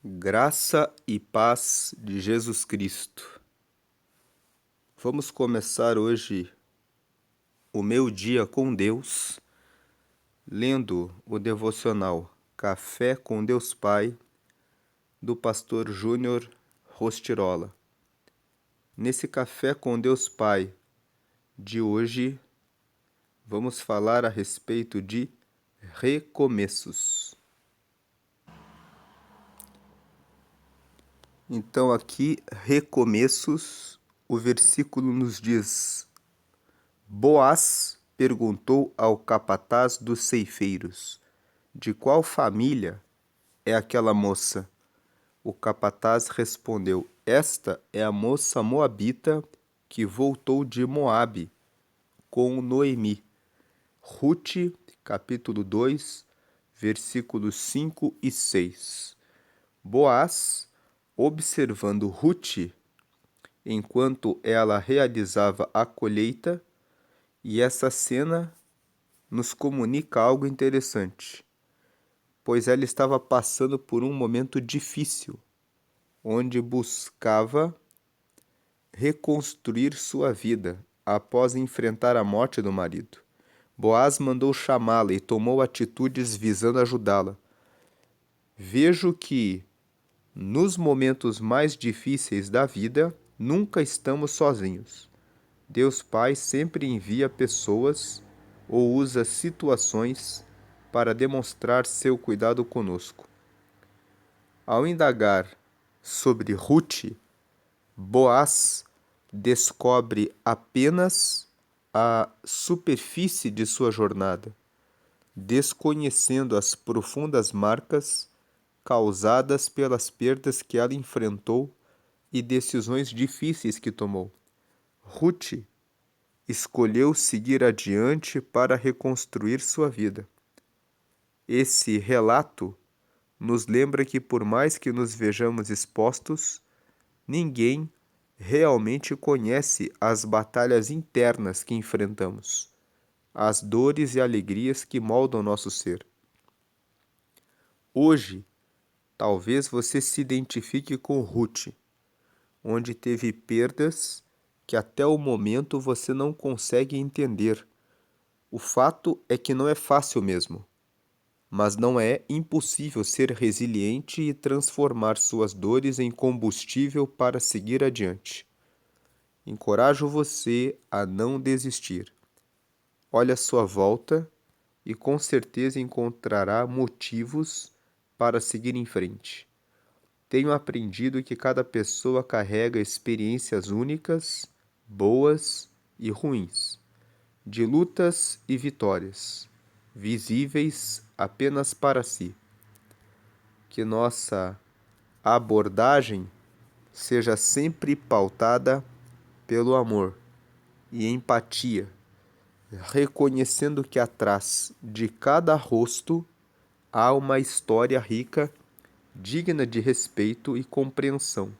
Graça e paz de Jesus Cristo. Vamos começar hoje o meu dia com Deus, lendo o devocional Café com Deus Pai, do pastor Júnior Rostirola. Nesse Café com Deus Pai de hoje, vamos falar a respeito de recomeços. Então, aqui, recomeços, o versículo nos diz: Boaz perguntou ao capataz dos ceifeiros: De qual família é aquela moça? O capataz respondeu: Esta é a moça moabita que voltou de Moabe com Noemi. Rute, capítulo 2, versículos 5 e 6. Boaz, observando Rute, enquanto ela realizava a colheita, e essa cena nos comunica algo interessante, pois ela estava passando por um momento difícil, onde buscava reconstruir sua vida após enfrentar a morte do marido. Boaz mandou chamá-la e tomou atitudes visando ajudá-la. Vejo que, nos momentos mais difíceis da vida, nunca estamos sozinhos. Deus Pai sempre envia pessoas ou usa situações para demonstrar seu cuidado conosco. Ao indagar sobre Ruth, Boaz descobre apenas a superfície de sua jornada, desconhecendo as profundas marcas causadas pelas perdas que ela enfrentou e decisões difíceis que tomou. Ruth escolheu seguir adiante para reconstruir sua vida. Esse relato nos lembra que, por mais que nos vejamos expostos, ninguém realmente conhece as batalhas internas que enfrentamos, as dores e alegrias que moldam nosso ser. Hoje, talvez você se identifique com Ruth, onde teve perdas que até o momento você não consegue entender. O fato é que não é fácil mesmo, mas não é impossível ser resiliente e transformar suas dores em combustível para seguir adiante. Encorajo você a não desistir. Olhe à sua volta e com certeza encontrará motivos para seguir em frente. Tenho aprendido que cada pessoa carrega experiências únicas, boas e ruins, de lutas e vitórias, visíveis apenas para si. Que nossa abordagem seja sempre pautada pelo amor e empatia, reconhecendo que atrás de cada rosto há uma história rica, digna de respeito e compreensão.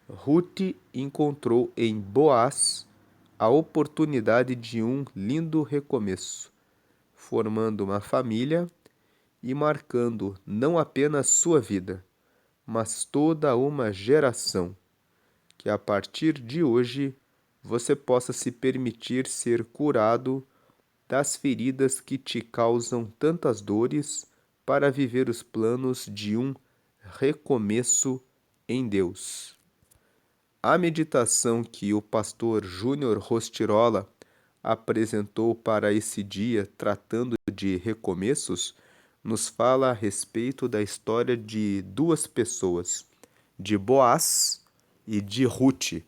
Ruth encontrou em Boaz a oportunidade de um lindo recomeço, formando uma família e marcando não apenas sua vida, mas toda uma geração. Que a partir de hoje você possa se permitir ser curado das feridas que te causam tantas dores para viver os planos de um recomeço em Deus. A meditação que o pastor Júnior Rostirola apresentou para esse dia, tratando de recomeços, nos fala a respeito da história de duas pessoas, de Boaz e de Ruth.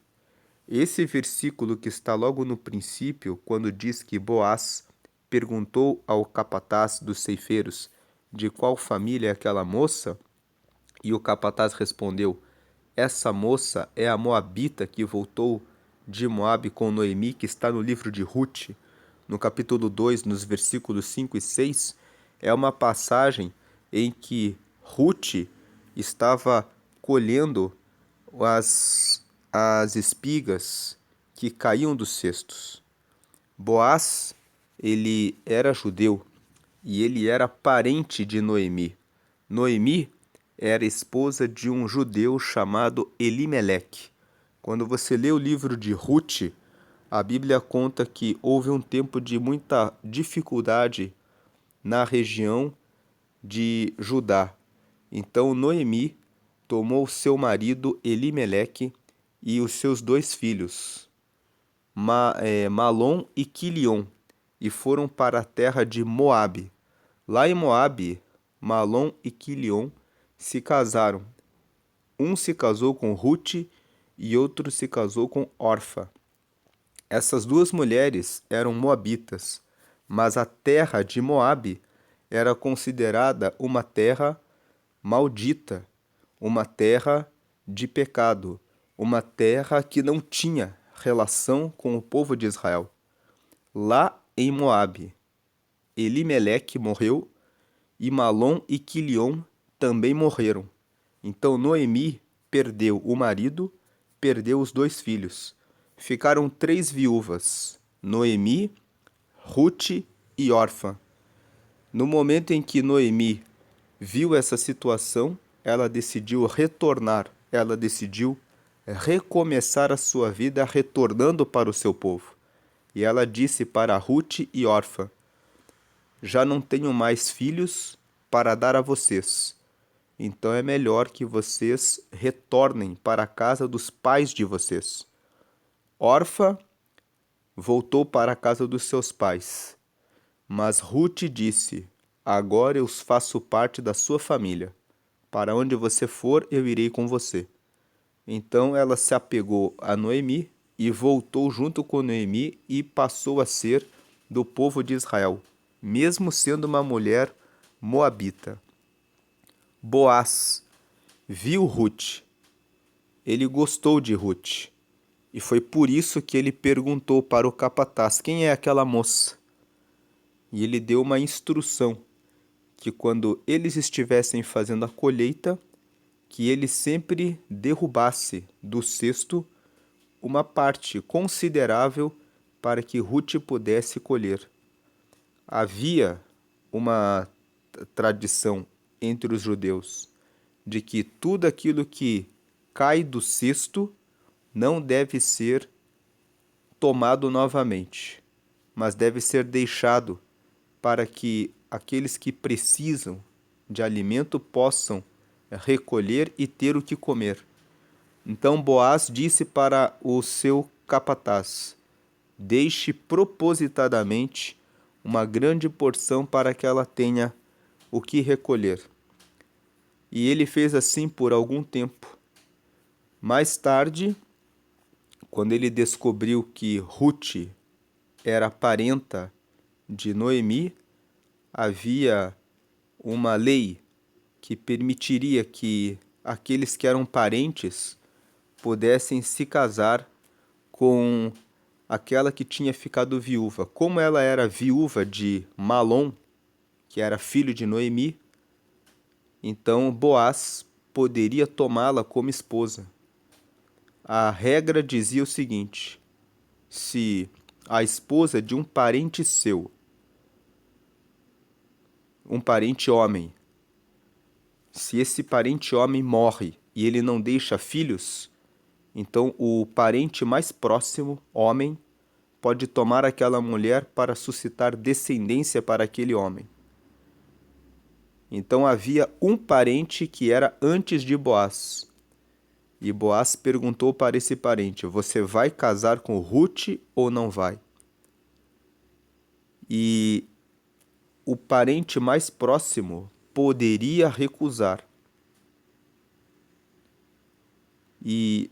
Esse versículo que está logo no princípio, quando diz que Boaz perguntou ao capataz dos ceifeiros de qual família é aquela moça, e o capataz respondeu: Essa moça é a moabita que voltou de Moabe com Noemi, que está no livro de Ruth, no capítulo 2, nos versículos 5 e 6, é uma passagem em que Ruth estava colhendo as espigas que caíam dos cestos. Boaz, ele era judeu e ele era parente de Noemi. Noemi era esposa de um judeu chamado Elimeleque. Quando você lê o livro de Ruth, a Bíblia conta que houve um tempo de muita dificuldade na região de Judá. Então Noemi tomou seu marido Elimeleque e os seus 2 filhos, Malom e Quilion, e foram para a terra de Moabe. Lá em Moabe, Malom e Quilion se casaram. Um se casou com Ruth e outro se casou com Orfa. Essas 2 mulheres eram moabitas, mas a terra de Moabe era considerada uma terra maldita, uma terra de pecado, uma terra que não tinha relação com o povo de Israel. Lá em Moabe, Elimeleque morreu e Malom e Quilion também morreram. Então Noemi perdeu o marido, perdeu os 2 filhos. Ficaram 3 viúvas, Noemi, Ruth e Orfa. No momento em que Noemi viu essa situação, ela decidiu retornar, ela decidiu recomeçar a sua vida retornando para o seu povo. E ela disse para Ruth e Orfa: já não tenho mais filhos para dar a vocês. Então é melhor que vocês retornem para a casa dos pais de vocês. Orfa voltou para a casa dos seus pais. Mas Ruth disse: agora eu faço parte da sua família. Para onde você for, eu irei com você. Então ela se apegou a Noemi e voltou junto com Noemi e passou a ser do povo de Israel, mesmo sendo uma mulher moabita. Boaz viu Ruth. Ele gostou de Ruth. E foi por isso que ele perguntou para o capataz: quem é aquela moça? E ele deu uma instrução que quando eles estivessem fazendo a colheita, que ele sempre derrubasse do cesto uma parte considerável para que Ruth pudesse colher. Havia uma tradição entre os judeus de que tudo aquilo que cai do cesto não deve ser tomado novamente, mas deve ser deixado para que aqueles que precisam de alimento possam recolher e ter o que comer. Então Boaz disse para o seu capataz: deixe propositadamente uma grande porção para que ela tenha o que recolher. E ele fez assim por algum tempo. Mais tarde, quando ele descobriu que Ruth era parenta de Noemi, havia uma lei que permitiria que aqueles que eram parentes pudessem se casar com aquela que tinha ficado viúva. Como ela era viúva de Malom, que era filho de Noemi, então Boaz poderia tomá-la como esposa. A regra dizia o seguinte: se a esposa de um parente seu, um parente homem, se esse parente homem morre e ele não deixa filhos, então o parente mais próximo, homem, pode tomar aquela mulher para suscitar descendência para aquele homem. Então havia um parente que era antes de Boaz. E Boaz perguntou para esse parente: você vai casar com Ruth ou não vai? E o parente mais próximo poderia recusar. E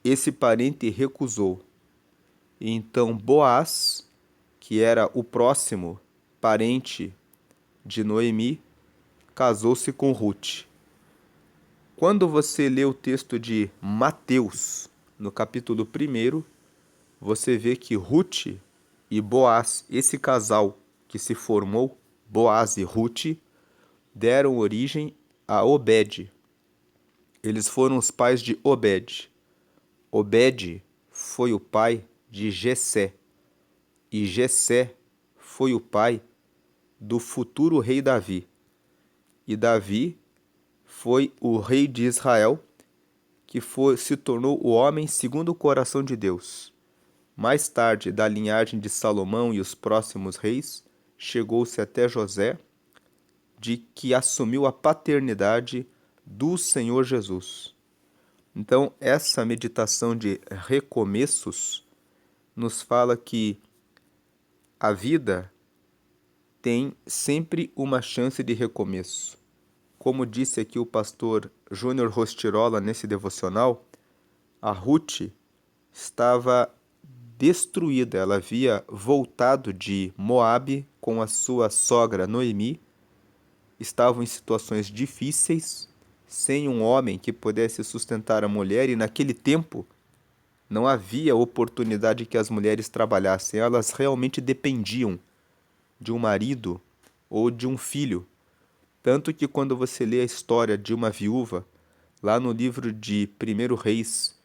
esse parente recusou. Então Boaz, que era o próximo parente de Noemi, casou-se com Ruth. Quando você lê o texto de Mateus, no capítulo 1, você vê que Ruth e Boaz, esse casal que se formou, Boaz e Ruth, deram origem a Obed. Eles foram os pais de Obed. Obed foi o pai de Jessé. E Jessé foi o pai do futuro rei Davi. E Davi foi o rei de Israel, que se tornou o homem segundo o coração de Deus. Mais tarde, da linhagem de Salomão e os próximos reis, chegou-se até José, de que assumiu a paternidade do Senhor Jesus. Então, essa meditação de recomeços nos fala que a vida tem sempre uma chance de recomeço. Como disse aqui o pastor Júnior Rostirola nesse devocional, a Ruth estava destruída. Ela havia voltado de Moabe com a sua sogra Noemi. Estavam em situações difíceis, sem um homem que pudesse sustentar a mulher, e naquele tempo não havia oportunidade que as mulheres trabalhassem. Elas realmente dependiam de um marido ou de um filho. Tanto que quando você lê a história de uma viúva, lá no livro de 1 Reis,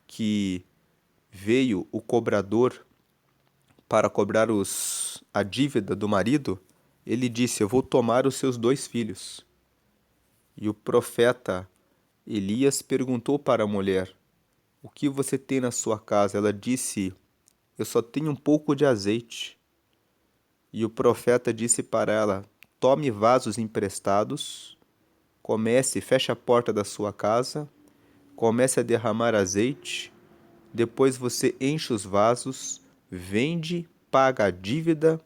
que veio o cobrador para cobrar a dívida do marido, ele disse: "Eu vou tomar os seus 2 filhos." E o profeta Elias perguntou para a mulher: "O que você tem na sua casa?" Ela disse: "Eu só tenho um pouco de azeite." E o profeta disse para ela: "Tome vasos emprestados, feche a porta da sua casa, comece a derramar azeite, depois você enche os vasos, vende, paga a dívida,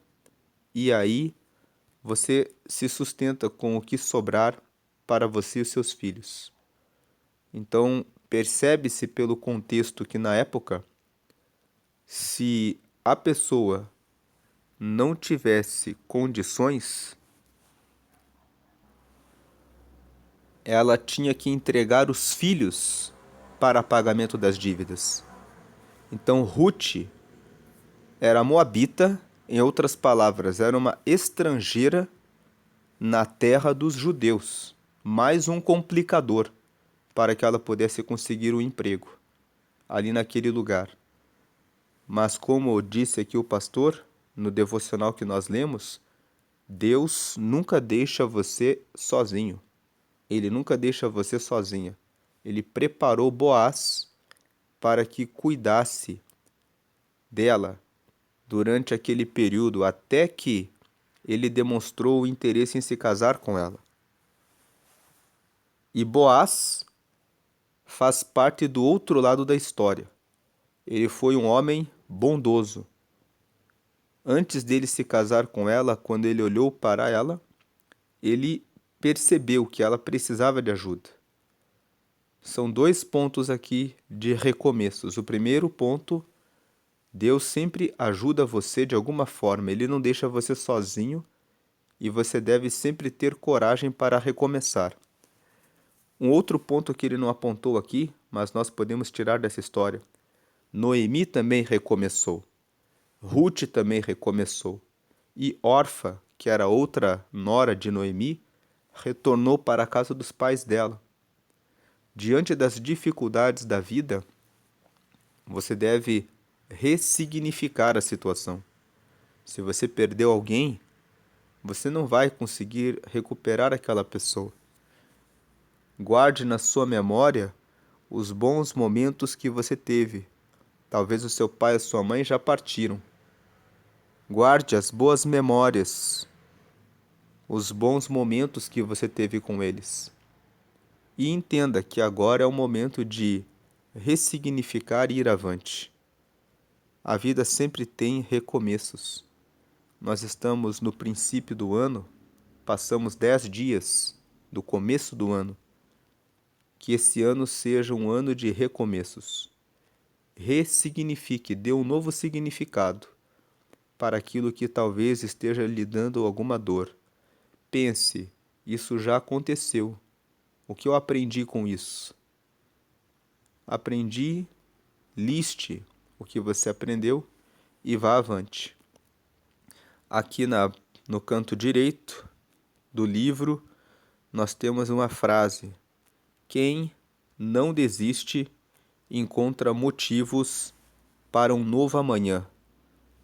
e aí você se sustenta com o que sobrar para você e os seus filhos." Então, percebe-se pelo contexto que na época, se a pessoa não tivesse condições, ela tinha que entregar os filhos para pagamento das dívidas. Então, Ruth era moabita, em outras palavras, era uma estrangeira na terra dos judeus, mais um complicador para que ela pudesse conseguir um emprego ali naquele lugar. Mas como disse aqui o pastor, no devocional que nós lemos, Deus nunca deixa você sozinho. Ele nunca deixa você sozinha. Ele preparou Boaz para que cuidasse dela durante aquele período, até que ele demonstrou o interesse em se casar com ela. E Boaz faz parte do outro lado da história. Ele foi um homem bondoso. Antes dele se casar com ela, quando ele olhou para ela, ele percebeu que ela precisava de ajuda. São 2 pontos aqui de recomeços. O primeiro ponto: Deus sempre ajuda você de alguma forma. Ele não deixa você sozinho e você deve sempre ter coragem para recomeçar. Um outro ponto que ele não apontou aqui, mas nós podemos tirar dessa história: Noemi também recomeçou. Ruth também recomeçou. E Orfa, que era outra nora de Noemi, retornou para a casa dos pais dela. Diante das dificuldades da vida, você deve ressignificar a situação. Se você perdeu alguém, você não vai conseguir recuperar aquela pessoa. Guarde na sua memória os bons momentos que você teve. Talvez o seu pai e a sua mãe já partiram. Guarde as boas memórias, os bons momentos que você teve com eles. E entenda que agora é o momento de ressignificar e ir avante. A vida sempre tem recomeços. Nós estamos no princípio do ano, passamos 10 dias do começo do ano. Que esse ano seja um ano de recomeços. Ressignifique, dê um novo significado para aquilo que talvez esteja lhe dando alguma dor. Pense: isso já aconteceu. O que eu aprendi com isso? Aprendi, liste o que você aprendeu e vá avante. Aqui no canto direito do livro, nós temos uma frase: quem não desiste encontra motivos para um novo amanhã.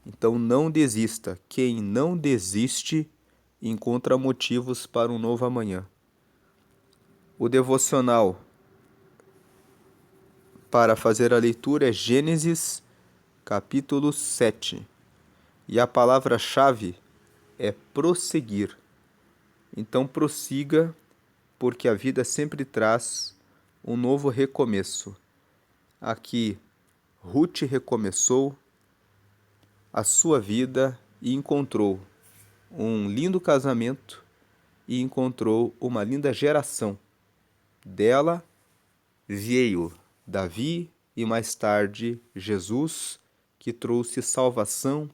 Então não desista. Quem não desiste encontra motivos para um novo amanhã. O devocional para fazer a leitura é Gênesis, capítulo 7. E a palavra-chave é prosseguir. Então prossiga, porque a vida sempre traz um novo recomeço. Aqui, Ruth recomeçou a sua vida e encontrou um lindo casamento e encontrou uma linda geração. Dela veio Davi e mais tarde Jesus, que trouxe salvação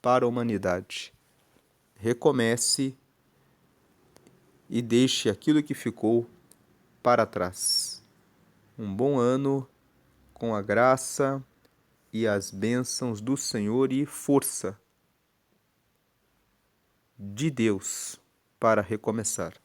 para a humanidade. Recomece e deixe aquilo que ficou para trás. Um bom ano com a graça e as bênçãos do Senhor e força de Deus para recomeçar.